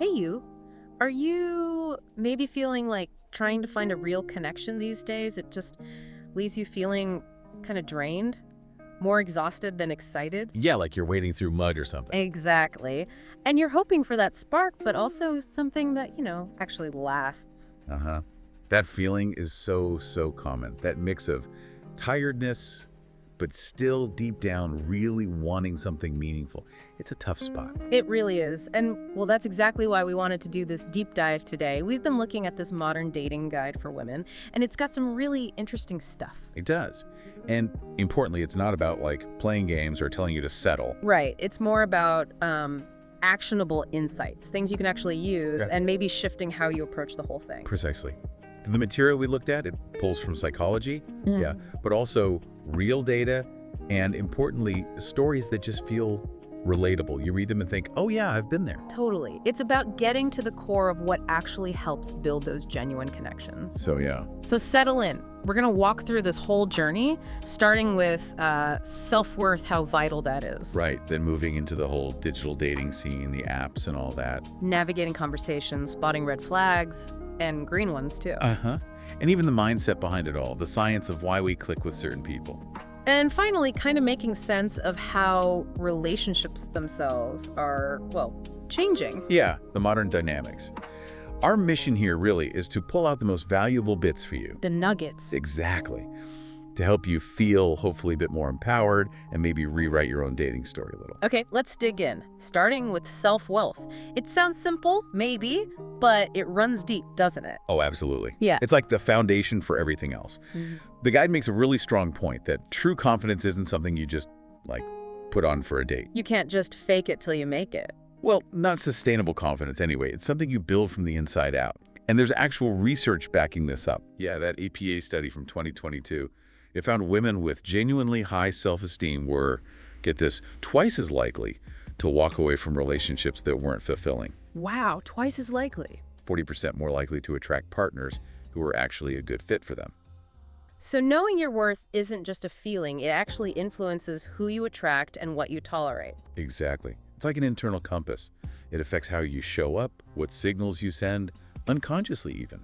Hey, you. Are you maybe feeling like trying to find a real connection these days? It just leaves you feeling kind of drained, more exhausted than excited? Yeah, like you're wading through mud or something. Exactly. And you're hoping for that spark, but also something that, actually lasts. Uh-huh. That feeling is so common. That mix of tiredness, but still deep down really wanting something meaningful. It's a tough spot. It really is. And, well, that's exactly why we wanted to do this deep dive today. We've been looking at this modern dating guide for women, and it's got some really interesting stuff. It does. And importantly, it's not about like playing games or telling you to settle. Right. It's more about actionable insights, things you can actually use, Yeah. and maybe shifting how you approach the whole thing. Precisely. The material we looked at, it pulls from psychology, yeah, but also real data, and importantly, stories that just feel relatable. You read them and think, oh yeah, I've been there. Totally. It's about getting to the core of what actually helps build those genuine connections. So yeah. So settle in. We're going to walk through this whole journey, starting with self-worth, how vital that is. Right, then moving into the whole digital dating scene, the apps and all that. Navigating conversations, spotting red flags, and green ones too. Uh-huh. And even the mindset behind it all, the science of why we click with certain people. And finally, kind of making sense of how relationships themselves are, well, changing. Yeah, the modern dynamics. Our mission here really is to pull out the most valuable bits for you. The nuggets. Exactly. To help you feel hopefully a bit more empowered and maybe rewrite your own dating story a little. Okay, let's dig in, starting with self-wealth. It sounds simple, maybe, but it runs deep, doesn't it? Oh, absolutely. Yeah. It's like the foundation for everything else. The guide makes a really strong point that true confidence isn't something you just, like, put on for a date. You can't just fake it till you make it. Well, not sustainable confidence anyway. It's something you build from the inside out. And there's actual research backing this up. Yeah, that APA study from 2022, it found women with genuinely high self-esteem were, get this, twice as likely to walk away from relationships that weren't fulfilling. Wow, twice as likely. 40% more likely to attract partners who were actually a good fit for them. So knowing your worth isn't just a feeling, it actually influences who you attract and what you tolerate. Exactly. It's like an internal compass. It affects how you show up, what signals you send, unconsciously even.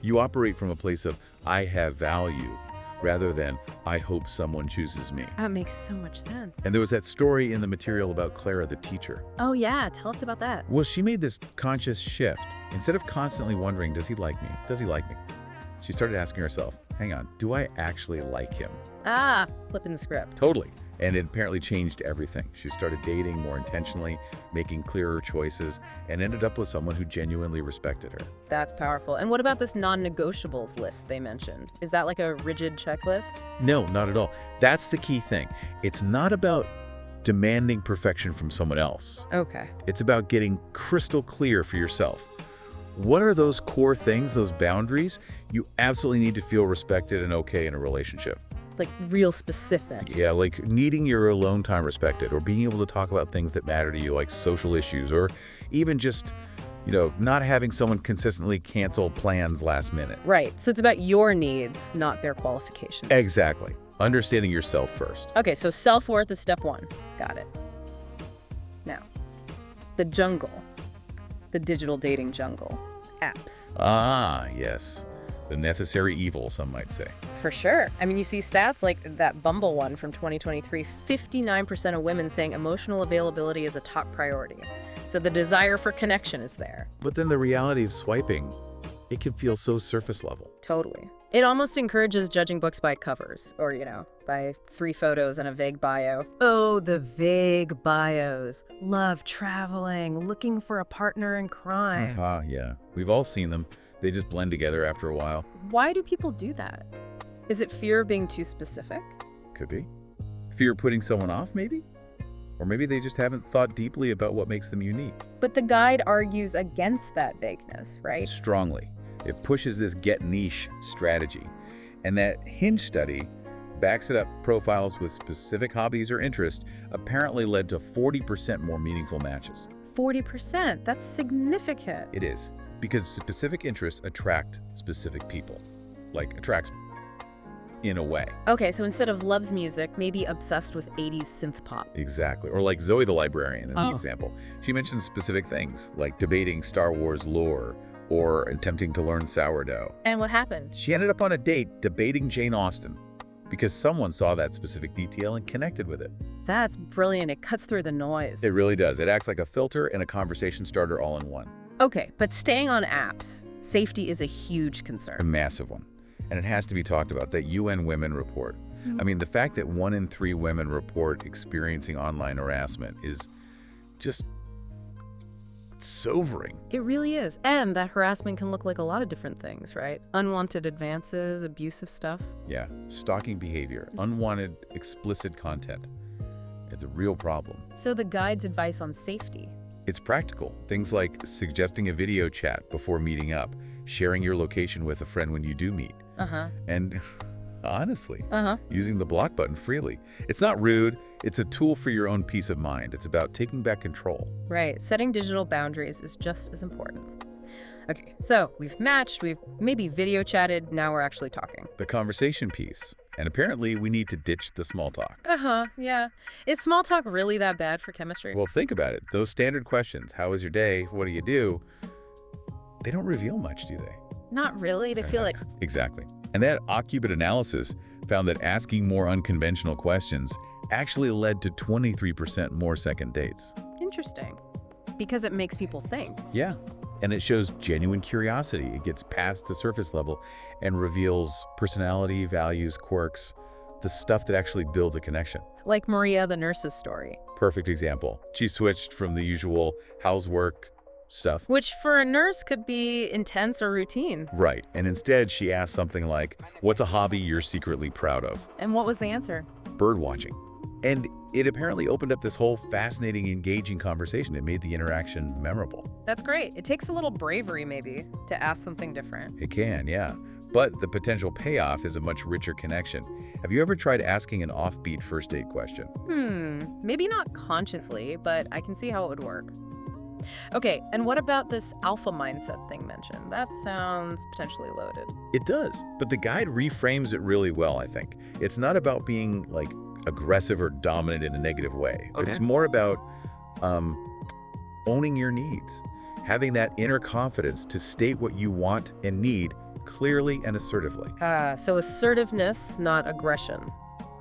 You operate from a place of, I have value, rather than, I hope someone chooses me. That makes so much sense. And there was that story in the material about Clara the teacher. Oh yeah, tell us about that. Well, she made this conscious shift. Instead of constantly wondering, does he like me? Does he like me? She started asking herself, hang on, do I actually like him? Ah, flipping the script. Totally. And it apparently changed everything. She started dating more intentionally, making clearer choices, and ended up with someone who genuinely respected her. That's powerful. And what about this non-negotiables list they mentioned? Is that like a rigid checklist? No, not at all. That's the key thing. It's not about demanding perfection from someone else. Okay. It's about getting crystal clear for yourself. What are those core things, those boundaries? You absolutely need to feel respected and okay in a relationship. Like real specific. Yeah, like needing your alone time respected, or being able to talk about things that matter to you, like social issues, or even just, not having someone consistently cancel plans last minute. Right. So it's about your needs, not their qualifications. Exactly. Understanding yourself first. Okay, so self-worth is step one. Got it. Now, the jungle. The digital dating jungle. Apps. Ah, yes. The necessary evil, some might say. For sure. I mean, you see stats like that Bumble one from 2023, 59% of women saying emotional availability is a top priority. So the desire for connection is there. But then the reality of swiping, it can feel so surface level. Totally. It almost encourages judging books by covers or, by 3 photos and a vague bio. Oh, the vague bios. Love traveling, looking for a partner in crime. Yeah. We've all seen them. They just blend together after a while. Why do people do that? Is it fear of being too specific? Could be. Fear of putting someone off, maybe? Or maybe they just haven't thought deeply about what makes them unique. But the guide argues against that vagueness, right? Strongly. It pushes this get niche strategy. And that Hinge study backs it up. Profiles with specific hobbies or interests apparently led to 40% more meaningful matches. 40%, that's significant. It is, because specific interests attract specific people. Like attracts in a way. Okay, so instead of loves music, maybe obsessed with 80s synth pop. Exactly. Or like Zoe the librarian in the Oh. example. She mentions specific things, like debating Star Wars lore or attempting to learn sourdough. And what happened? She ended up on a date debating Jane Austen because someone saw that specific detail and connected with it. That's brilliant. It cuts through the noise. It really does. It acts like a filter and a conversation starter all in one. Okay, but staying on apps, safety is a huge A concern. massive one. And it has to be talked about, that UN Women report. I mean, the fact that 1 in 3 women report experiencing online harassment is just sobering. It really is. And that harassment can look like a lot of different things, right? Unwanted advances, abusive stuff. Yeah, stalking behavior, unwanted explicit content. It's a real problem. So the guide's advice on safety. It's practical. Things like suggesting a video chat before meeting up, sharing your location with a friend when you do meet, Uh-huh. and honestly, Uh-huh. using the block button freely. It's not rude. It's a tool for your own peace of mind. It's about taking back control. Right. Setting digital boundaries is just as important. Okay, so we've matched, we've maybe video chatted, now we're actually talking. The conversation piece. And apparently, we need to ditch the small talk. Uh-huh, yeah. Is small talk really that bad for chemistry? Well, think about it. Those standard questions, how was your day? What do you do? They don't reveal much, do they? Not really. They feel like, Exactly. And that Occupant analysis found that asking more unconventional questions actually led to 23% more second dates. interesting. Because it makes people think. Yeah. And it shows genuine curiosity. It gets past the surface level and reveals personality, values, quirks, the stuff that actually builds a connection. Like Maria, the nurse's story. Perfect example. She switched from the usual how's work stuff. Which for a nurse could be intense or routine. Right. And instead, she asked something like, what's a hobby you're secretly proud of? And what was the answer? Bird watching. And it apparently opened up this whole fascinating, engaging conversation. It made the interaction memorable. That's great. It takes a little bravery, maybe, to ask something different. It can, yeah. But the potential payoff is a much richer connection. Have you ever tried asking an offbeat first date question? Maybe not consciously, but I can see how it would work. Okay, and what about this alpha mindset thing mentioned? That sounds potentially loaded. It does, but the guide reframes it really well, I think. It's not about being, like, aggressive or dominant in a negative way. Okay. It's more about owning your needs, having that inner confidence to state what you want and need clearly and assertively. So assertiveness, not aggression.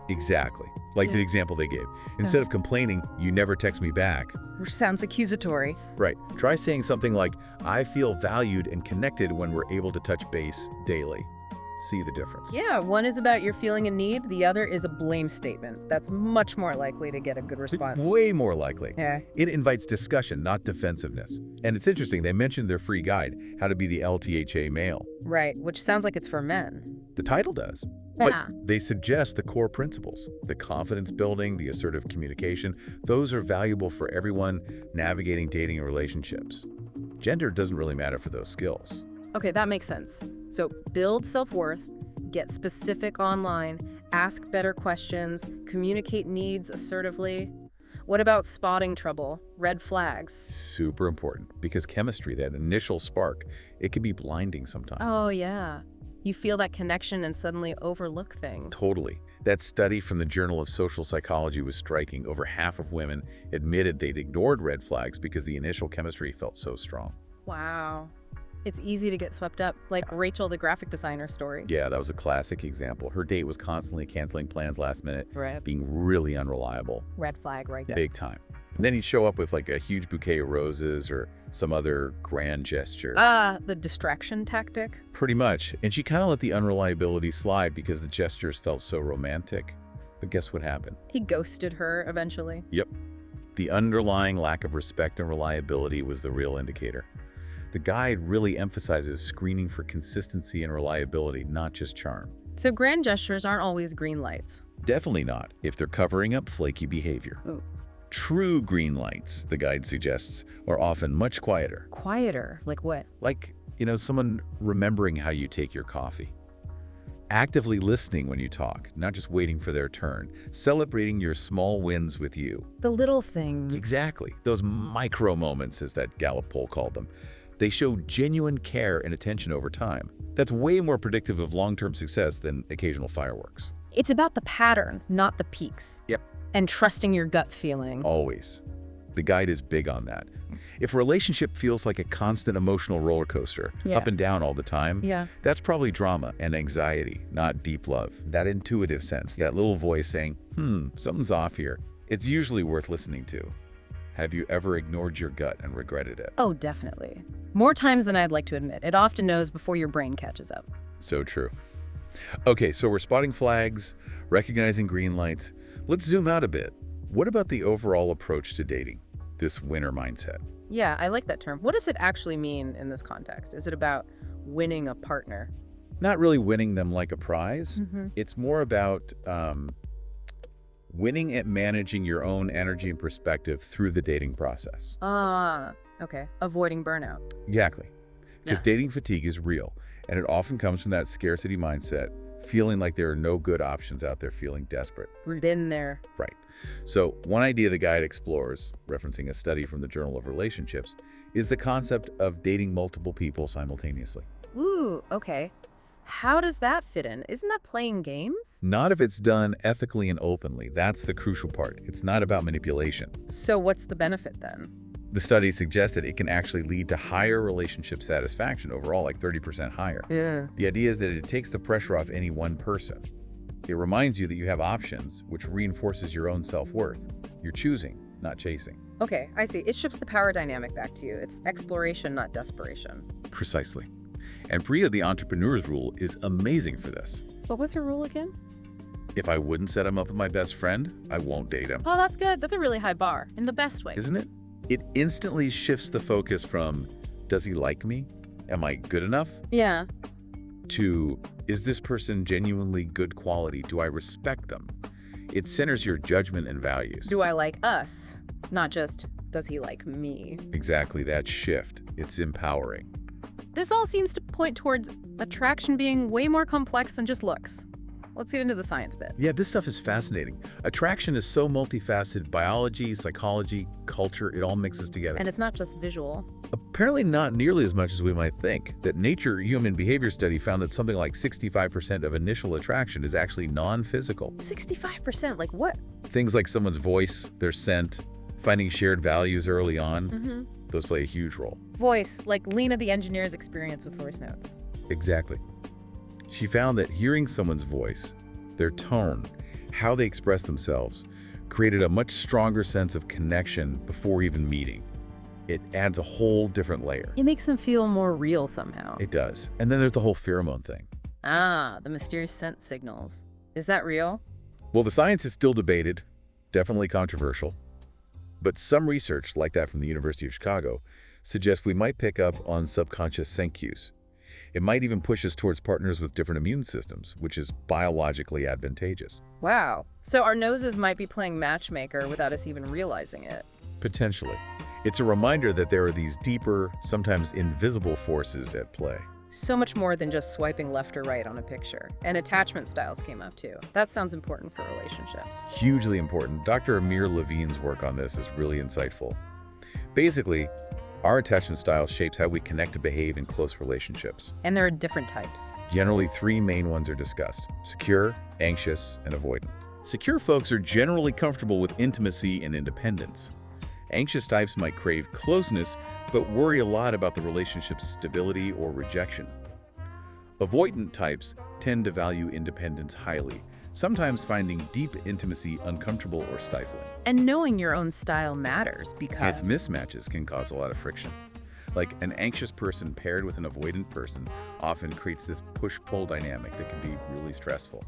Exactly. Like the example they gave. Instead of complaining, you never text me back. Which sounds accusatory. Right. Try saying something like, I feel valued and connected when we're able to touch base daily. See the difference. Yeah, one is about your feeling a need, the other is a blame statement. That's much more likely to get a good response. Way more likely. Yeah. It invites discussion, not defensiveness. And it's interesting, they mentioned their free guide, How to Be the LTHA Male. Right, which sounds like it's for men. The title does. Yeah. But they suggest the core principles, the confidence building, the assertive communication. Those are valuable for everyone navigating dating and relationships. Gender doesn't really matter for those skills. Okay, that makes sense. So build self-worth, get specific online, ask better questions, communicate needs assertively. What about spotting trouble, red flags? Super important, because chemistry, that initial spark, it can be blinding sometimes. Oh, yeah. You feel that connection and suddenly overlook things. Totally. That study from the Journal of Social Psychology was striking. Over half of women admitted they'd ignored red flags because the initial chemistry felt so strong. Wow. It's easy to get swept up, like Rachel, the graphic designer story. Yeah, that was a classic example. Her date was constantly canceling plans last minute, Red being really unreliable, flag right there. big time. And then he'd show up with like a huge bouquet of roses or some other grand gesture. The distraction tactic. Pretty much. And she kind of let the unreliability slide because the gestures felt so romantic. But guess what happened? He ghosted her eventually. Yep. The underlying lack of respect and reliability was the real indicator. The guide really emphasizes screening for consistency and reliability, not just charm. So grand gestures aren't always green lights. Definitely not, if they're covering up flaky behavior. Ooh. True green lights, the guide suggests, are often much quieter. Quieter, like what? Like, someone remembering how you take your coffee. Actively listening when you talk, not just waiting for their turn. Celebrating your small wins with you. The little things. Exactly. Those micro moments, as that Gallup poll called them. They show genuine care and attention over time. That's way more predictive of long-term success than occasional fireworks. It's about the pattern, not the peaks. Yep. And trusting your gut feeling. Always. The guide is big on that. If a relationship feels like a constant emotional roller coaster, up and down all the time, that's probably drama and anxiety, not deep love. That intuitive sense, that little voice saying, something's off here. It's usually worth listening to. Have you ever ignored your gut and regretted it? Oh, definitely. More times than I'd like to admit. It often knows before your brain catches up. So true. Okay, so we're spotting flags, recognizing green lights. Let's zoom out a bit. What about the overall approach to dating? This winner mindset. Yeah, I like that term. What does it actually mean in this context? Is it about winning a partner? Not really winning them like a prize. It's more about winning at managing your own energy and perspective through the dating process. Okay. Avoiding burnout. Exactly. Because dating fatigue is real, and it often comes from that scarcity mindset, feeling like there are no good options out there, feeling desperate. We've been there. Right. So one idea the guide explores, referencing a study from the Journal of Relationships, is the concept of dating multiple people simultaneously. Ooh, okay. How does that fit in? Isn't that playing games? Not if it's done ethically and openly. That's the crucial part. It's not about manipulation. So what's the benefit then? The study suggested it can actually lead to higher relationship satisfaction overall, like 30% higher. Yeah. The idea is that it takes the pressure off any one person. It reminds you that you have options, which reinforces your own self-worth. You're choosing, not chasing. Okay, I see. It shifts the power dynamic back to you. It's exploration, not desperation. Precisely. And Priya, the entrepreneur's rule, is amazing for this. What was her rule again? If I wouldn't set him up with my best friend, I won't date him. Oh, that's good. That's a really high bar, in the best way. Isn't it? It instantly shifts the focus from, does he like me? Am I good enough? Yeah. To, is this person genuinely good quality? Do I respect them? It centers your judgment and values. Do I like us? Not just, does he like me? Exactly, that shift. It's empowering. This all seems to point towards attraction being way more complex than just looks. Let's get into the science bit. Yeah, this stuff is fascinating. Attraction is so multifaceted. Biology, psychology, culture, it all mixes together. And it's not just visual. Apparently not nearly as much as we might think. That Nature Human Behavior study found that something like 65% of initial attraction is actually non-physical. 65%? Like what? Things like someone's voice, their scent, finding shared values early on, those play a huge role. Voice, like Lena the engineer's experience with voice notes. Exactly. She found that hearing someone's voice, their tone, how they express themselves, created a much stronger sense of connection before even meeting. It adds a whole different layer. It makes them feel more real somehow. It does. And then there's the whole pheromone thing. Ah, the mysterious scent signals. Is that real? Well, the science is still debated, definitely controversial. But some research, like that from the University of Chicago, suggests we might pick up on subconscious scent cues. It might even push us towards partners with different immune systems, which is biologically advantageous. Wow. So our noses might be playing matchmaker without us even realizing it. Potentially. It's a reminder that there are these deeper, sometimes invisible forces at play. So much more than just swiping left or right on a picture. And attachment styles came up too. That sounds important for relationships. Hugely important. Dr. Amir Levine's work on this is really insightful. Basically, our attachment style shapes how we connect and behave in close relationships. And there are different types. Generally, three main ones are discussed: secure, anxious, and avoidant. Secure folks are generally comfortable with intimacy and independence. Anxious types might crave closeness, but worry a lot about the relationship's stability or rejection. Avoidant types tend to value independence highly, sometimes finding deep intimacy uncomfortable or stifling. And knowing your own style matters because... As mismatches can cause a lot of friction. Like an anxious person paired with an avoidant person often creates this push-pull dynamic that can be really stressful.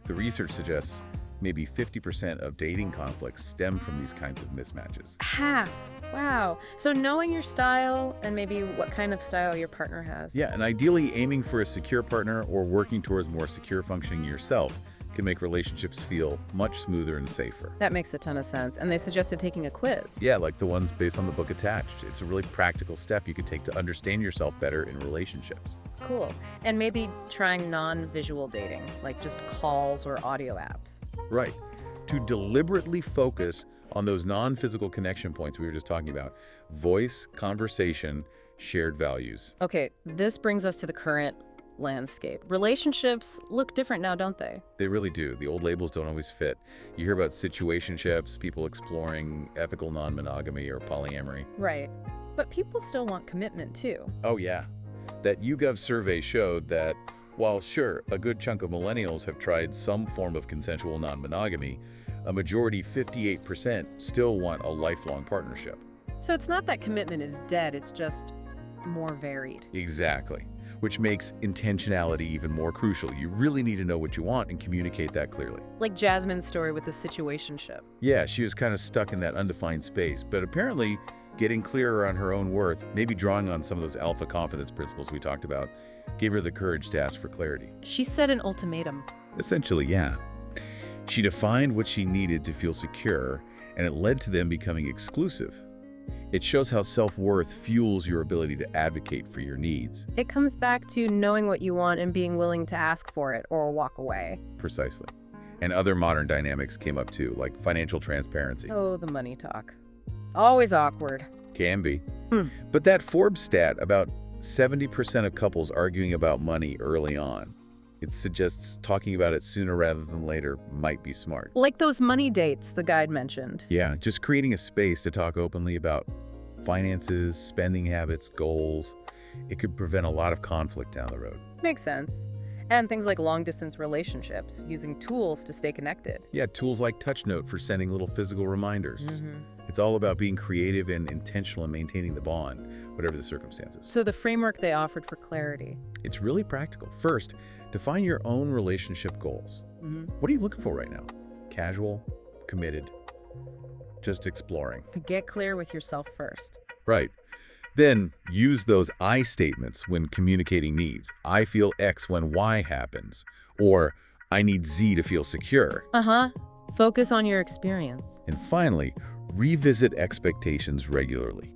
The research suggests maybe 50% of dating conflicts stem from these kinds of mismatches. Half. Wow. So knowing your style and maybe what kind of style your partner has. Yeah, and ideally aiming for a secure partner or working towards more secure functioning yourself can make relationships feel much smoother and safer. That makes a ton of sense. And they suggested taking a quiz. Yeah, like the ones based on the book Attached. It's a really practical step you could take to understand yourself better in relationships. Cool. And maybe trying non-visual dating, like just calls or audio apps. Right. To deliberately focus on those non-physical connection points we were just talking about: voice, conversation, shared values. Okay, this brings us to the current landscape. Relationships look different now, don't they? They really do. The old labels don't always fit. You hear about situationships, people exploring ethical non-monogamy or polyamory. Right. But people still want commitment, too. Oh, yeah. That YouGov survey showed that while, sure, a good chunk of millennials have tried some form of consensual non-monogamy, a majority, 58%, still want a lifelong partnership. So it's not that commitment is dead, it's just more varied. Exactly. Which makes intentionality even more crucial. You really need to know what you want and communicate that clearly. Like Jasmine's story with the situationship. Yeah, she was kind of stuck in that undefined space, but apparently getting clearer on her own worth, maybe drawing on some of those alpha confidence principles we talked about, gave her the courage to ask for clarity. She set an ultimatum. Essentially, yeah. She defined what she needed to feel secure, and it led to them becoming exclusive. It shows how self-worth fuels your ability to advocate for your needs. It comes back to knowing what you want and being willing to ask for it or walk away. Precisely. And other modern dynamics came up too, like financial transparency. Oh, the money talk. Always awkward. Can be. But that Forbes stat about 70% of couples arguing about money early on, it suggests talking about it sooner rather than later might be smart. Like those money dates the guide mentioned. Yeah, just creating a space to talk openly about finances, spending habits, goals. It could prevent a lot of conflict down the road. Makes sense. And things like long-distance relationships, using tools to stay connected. Yeah, tools like TouchNote for sending little physical reminders. It's all about being creative and intentional in maintaining the bond, whatever the circumstances. So the framework they offered for clarity. It's really practical. First, define your own relationship goals. What are you looking for right now? Casual? Committed? Just exploring? Get clear with yourself first. Right. Then use those I statements when communicating needs. I feel X when Y happens. Or I need Z to feel secure. Focus on your experience. And finally, revisit expectations regularly.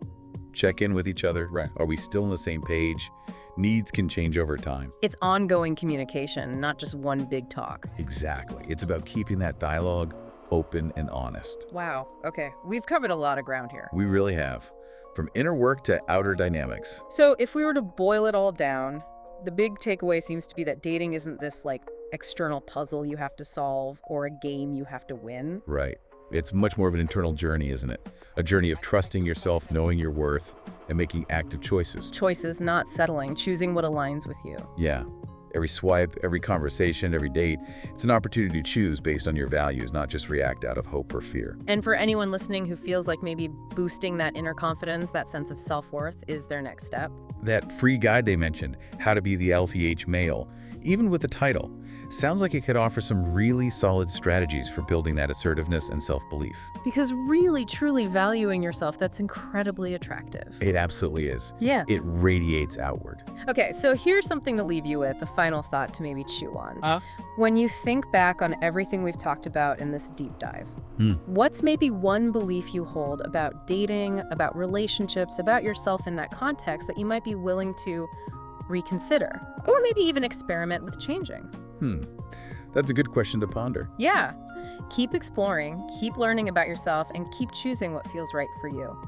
Check in with each other. Right. Are we still on the same page? Needs can change over time. It's ongoing communication, not just one big talk. Exactly. It's about keeping that dialogue open and honest. Wow. Okay. We've covered a lot of ground here. We really have. From inner work to outer dynamics. So if we were to boil it all down, the big takeaway seems to be that dating isn't this like external puzzle you have to solve or a game you have to win. Right. It's much more of an internal journey, isn't it? A journey of trusting yourself, knowing your worth, and making active choices. Choices, not settling, choosing what aligns with you. Yeah. Every swipe, every conversation, every date, it's an opportunity to choose based on your values, not just react out of hope or fear. And for anyone listening who feels like maybe boosting that inner confidence, that sense of self-worth is their next step. That free guide they mentioned, How to Be the LTH Male, even with the title, sounds like it could offer some really solid strategies for building that assertiveness and self-belief. Because really, truly valuing yourself, that's incredibly attractive. It absolutely is. Yeah. It radiates outward. Okay, so here's something to leave you with, a final thought to maybe chew on. When you think back on everything we've talked about in this deep dive, what's maybe one belief you hold about dating, about relationships, about yourself in that context that you might be willing to reconsider, or maybe even experiment with changing? That's a good question to ponder. Yeah. Keep exploring, keep learning about yourself, and keep choosing what feels right for you.